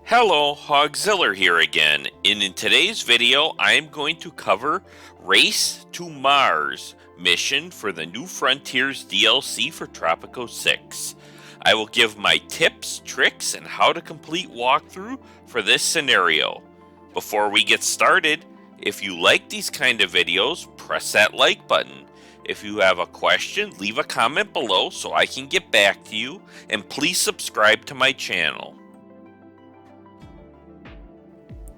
Hello, Hogzilla here again, and in today's video I am going to cover Race to Mars mission for the New Frontiers DLC for Tropico 6. I will give my tips, tricks, and how to complete walkthrough for this scenario. Before we get started, if you like these kind of videos, press that like button. If you have a question, leave a comment below so I can get back to you, and please subscribe to my channel.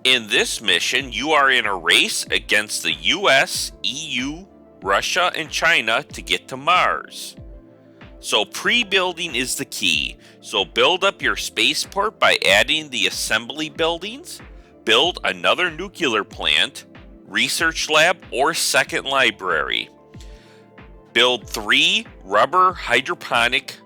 In this mission, you are in a race against the US, EU, Russia, and China to get to Mars. So pre-building is the key. So build up your spaceport by adding the assembly buildings, build another nuclear plant, research lab, or second library. Build 3 rubber hydroponic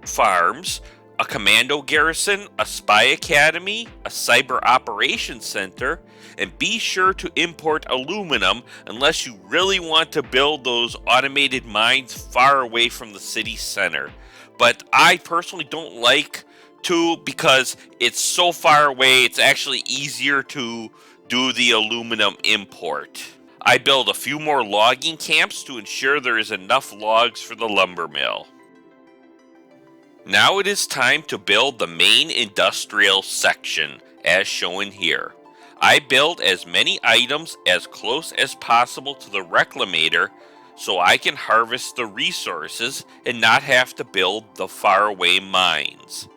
farms, a commando garrison, a spy academy, a cyber operations center, and be sure to import aluminum unless you really want to build those automated mines far away from the city center. But I personally don't like to because it's so far away, it's actually easier to do the aluminum import. I build a few more logging camps to ensure there is enough logs for the lumber mill. Now it is time to build the main industrial section, as shown here. I build as many items as close as possible to the reclamator so I can harvest the resources and not have to build the faraway mines.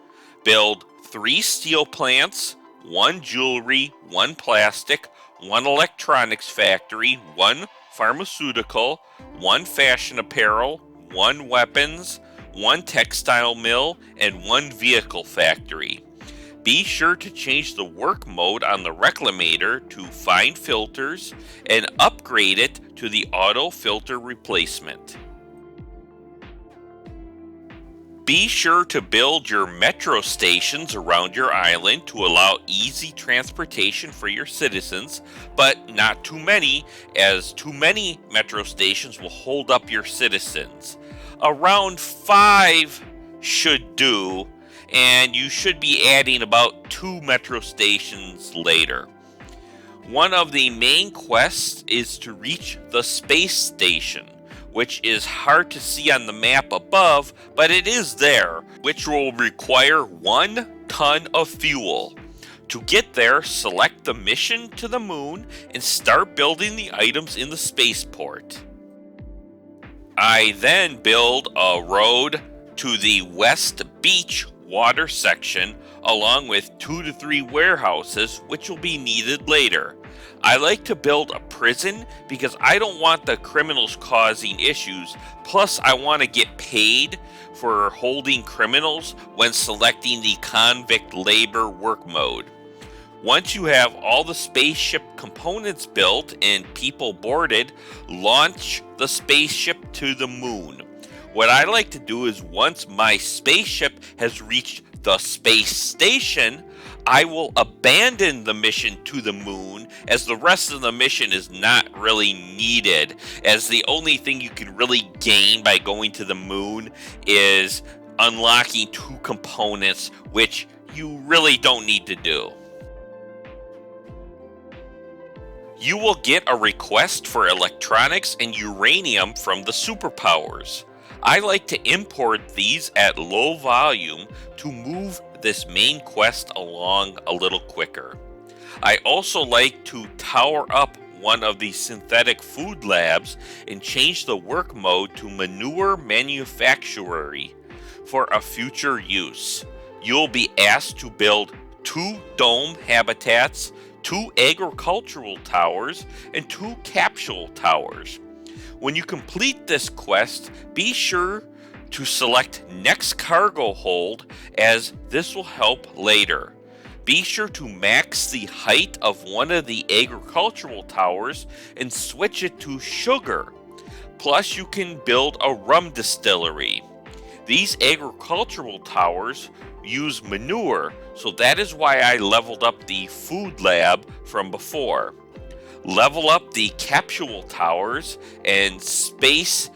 Build 3 steel plants, 1 jewelry, 1 plastic, 1 electronics factory, 1 pharmaceutical, 1 fashion apparel, 1 weapons, 1 textile mill, and 1 vehicle factory. Be sure to change the work mode on the reclamator to fine filters and upgrade it to the auto filter replacement. Be sure to build your metro stations around your island to allow easy transportation for your citizens, but not too many, as too many metro stations will hold up your citizens. Around 5 should do, and you should be adding about 2 metro stations later. One of the main quests is to reach the space station, which is hard to see on the map above, but it is there, which will require 1 ton of fuel. To get there, select the mission to the moon and start building the items in the spaceport. I then build a road to the West Beach water section along with 2 to 3 warehouses, which will be needed later. I like to build a prison because I don't want the criminals causing issues, plus I want to get paid for holding criminals when selecting the convict labor work mode. Once you have all the spaceship components built and people boarded, launch the spaceship to the moon. What I like to do is once my spaceship has reached the space station, I will abandon the mission to the moon, as the rest of the mission is not really needed, as the only thing you can really gain by going to the moon is unlocking 2 components, which you really don't need to do. You will get a request for electronics and uranium from the superpowers. I like to import these at low volume to move this main quest along a little quicker. I also like to tower up one of the synthetic food labs and change the work mode to manure manufacturing for a future use. You'll be asked to build 2 dome habitats, 2 agricultural towers, and 2 capsule towers. When you complete this quest, be sure to select next cargo hold, as this will help later. Be sure to max the height of one of the agricultural towers and switch it to sugar. Plus you can build a rum distillery. These agricultural towers use manure, so that is why I leveled up the food lab from before. Level up the capsule towers and space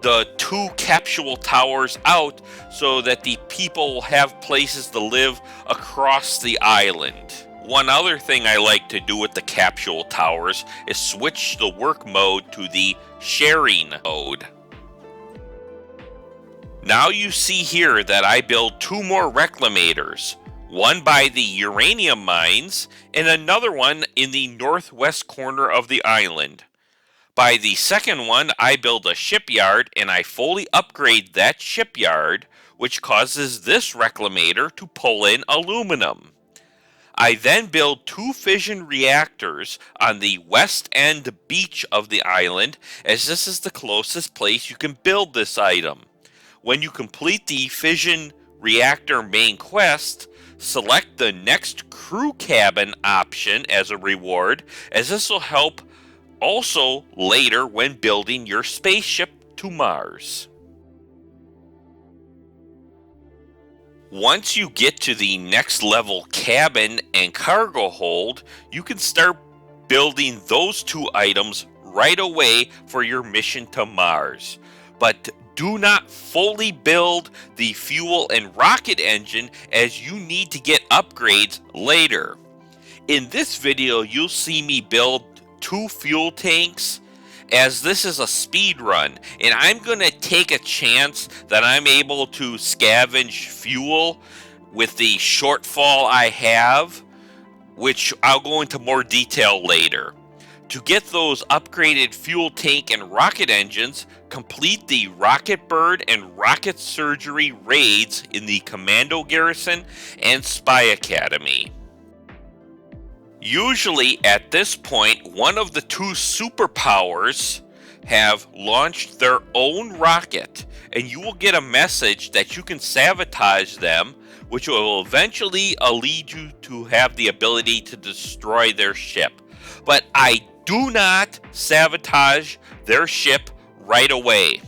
the two capsule towers out so that the people will have places to live across the island. One other thing I like to do with the capsule towers is switch the work mode to the sharing mode. Now you see here that I build two more reclamators, one by the uranium mines and another one in the northwest corner of the island. By the second one, I build a shipyard and I fully upgrade that shipyard, which causes this reclamator to pull in aluminum. I then build two fission reactors on the west end beach of the island, as this is the closest place you can build this item. When you complete the fission reactor main quest, select the next crew cabin option as a reward, as this will help also later when building your spaceship to Mars. Once you get to the next level cabin and cargo hold, you can start building those two items right away for your mission to Mars. But do not fully build the fuel and rocket engine, as you need to get upgrades later. In this video, you'll see me build two fuel tanks, as this is a speed run, and I'm going to take a chance that I'm able to scavenge fuel with the shortfall I have, which I'll go into more detail later. To get those upgraded fuel tank and rocket engines, complete the Rocket Bird and Rocket Surgery raids in the Commando Garrison and Spy Academy. Usually at this point, one of the two superpowers have launched their own rocket, and you will get a message that you can sabotage them, which will eventually lead you to have the ability to destroy their ship. But I do not sabotage their ship right away.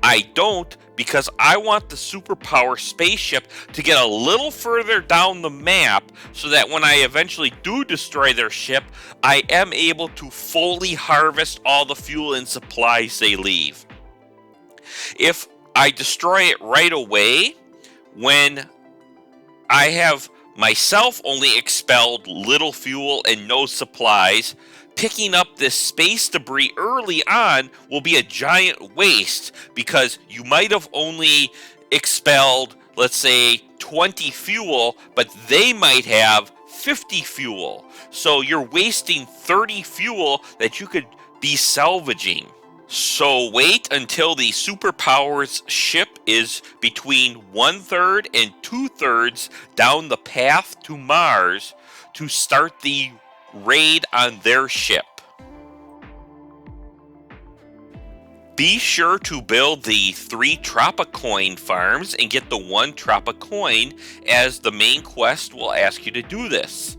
I don't, because I want the superpower spaceship to get a little further down the map so that when I eventually do destroy their ship, I am able to fully harvest all the fuel and supplies they leave. If I destroy it right away, when I have myself only expelled little fuel and no supplies, picking up this space debris early on will be a giant waste, because you might have only expelled, let's say, 20 fuel, but they might have 50 fuel. So you're wasting 30 fuel that you could be salvaging. So wait until the superpower's ship is between 1/3 and 2/3 down the path to Mars to start the raid on their ship. Be sure to build the 3 Tropicoin farms and get the 1 Tropicoin, as the main quest will ask you to do this.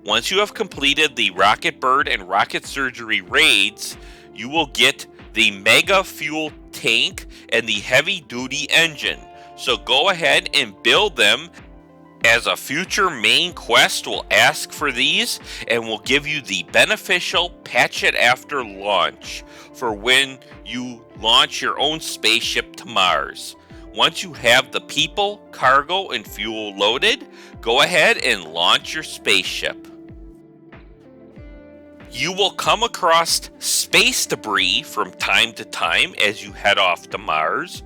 Once you have completed the Rocket Bird and Rocket Surgery raids, you will get the Mega Fuel Tank and the Heavy Duty Engine. So go ahead and build them, as a future main quest will ask for these and will give you the beneficial Patch It After launch for when you launch your own spaceship to Mars. Once you have the people, cargo, and fuel loaded, go ahead and launch your spaceship. You will come across space debris from time to time as you head off to Mars.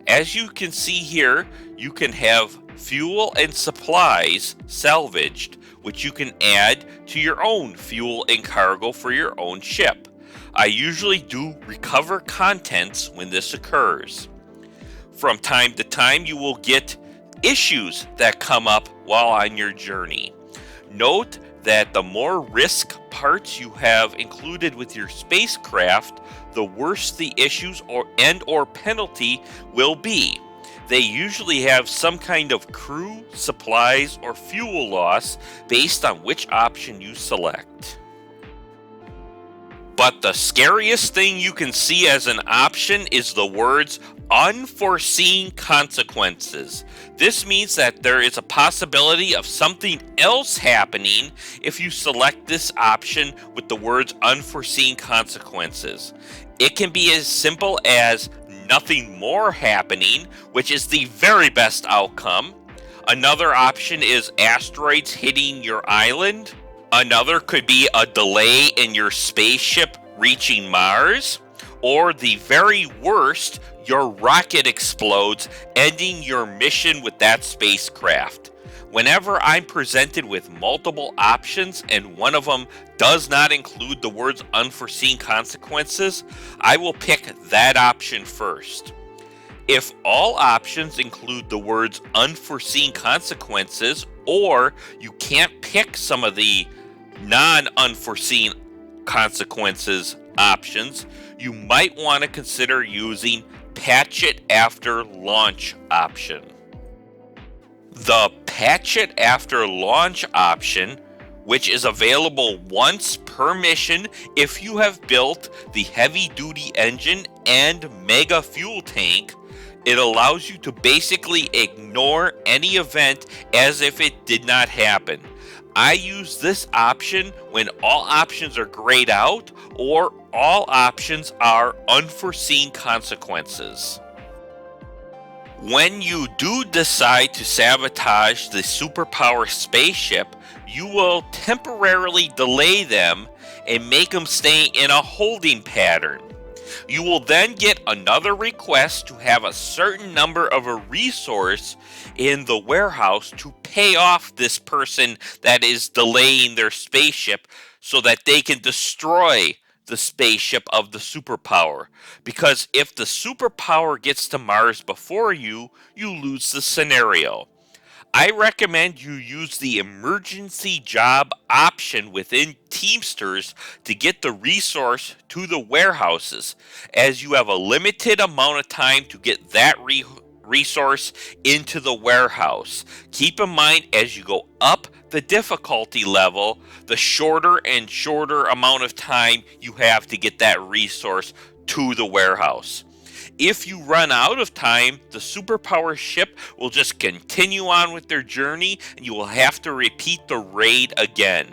As you can see here, you can have fuel and supplies salvaged, which you can add to your own fuel and cargo for your own ship. I usually do recover contents when this occurs. From time to time, you will get issues that come up while on your journey. Note that the more risk parts you have included with your spacecraft, the worse the issues or penalty will be. They usually have some kind of crew, supplies, or fuel loss based on which option you select. But the scariest thing you can see as an option is the words unforeseen consequences. This means that there is a possibility of something else happening if you select this option with the words unforeseen consequences. It can be as simple as nothing more happening, which is the very best outcome. Another option is asteroids hitting your island. Another could be a delay in your spaceship reaching Mars. Or the very worst, your rocket explodes, ending your mission with that spacecraft. Whenever I'm presented with multiple options and one of them does not include the words unforeseen consequences, I will pick that option first. If all options include the words unforeseen consequences, or you can't pick some of the non-unforeseen consequences options, you might want to consider using patch it after launch option. The patch it after launch option, which is available once per mission if you have built the heavy duty engine and mega fuel tank, it allows you to basically ignore any event as if it did not happen. I use this option when all options are grayed out or all options are unforeseen consequences. When you do decide to sabotage the superpower spaceship, you will temporarily delay them and make them stay in a holding pattern. You will then get another request to have a certain number of a resource in the warehouse to pay off this person that is delaying their spaceship so that they can destroy the spaceship of the superpower. Because if the superpower gets to Mars before you, you lose the scenario. I recommend you use the emergency job option within Teamsters to get the resource to the warehouses, as you have a limited amount of time to get that resource into the warehouse. Keep in mind, as you go up the difficulty level, the shorter and shorter amount of time you have to get that resource to the warehouse. If you run out of time, the superpower ship will just continue on with their journey and you will have to repeat the raid again.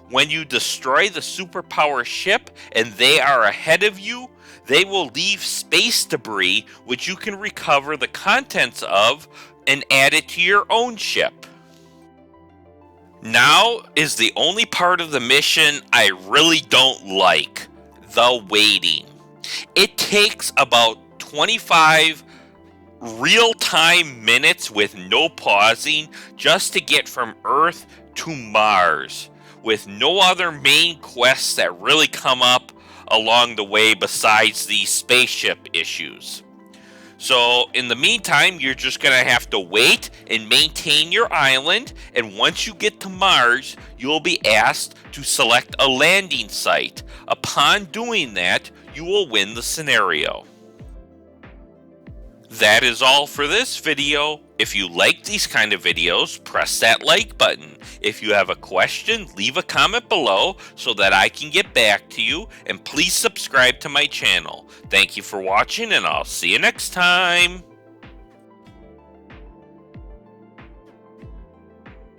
When you destroy the superpower ship and they are ahead of you, they will leave space debris which you can recover the contents of and add it to your own ship. Now is the only part of the mission I really don't like: the waiting. It takes about 25 real-time minutes with no pausing just to get from Earth to Mars, with no other main quests that really come up along the way besides the spaceship issues. So in the meantime, you're just going to have to wait and maintain your island, and once you get to Mars, you'll be asked to select a landing site. Upon doing that, you will win the scenario. That is all for this video. If you like these kind of videos, press that like button. If you have a question, leave a comment below so that I can get back to you, and please subscribe to my channel. Thank you for watching, and I'll see you next time.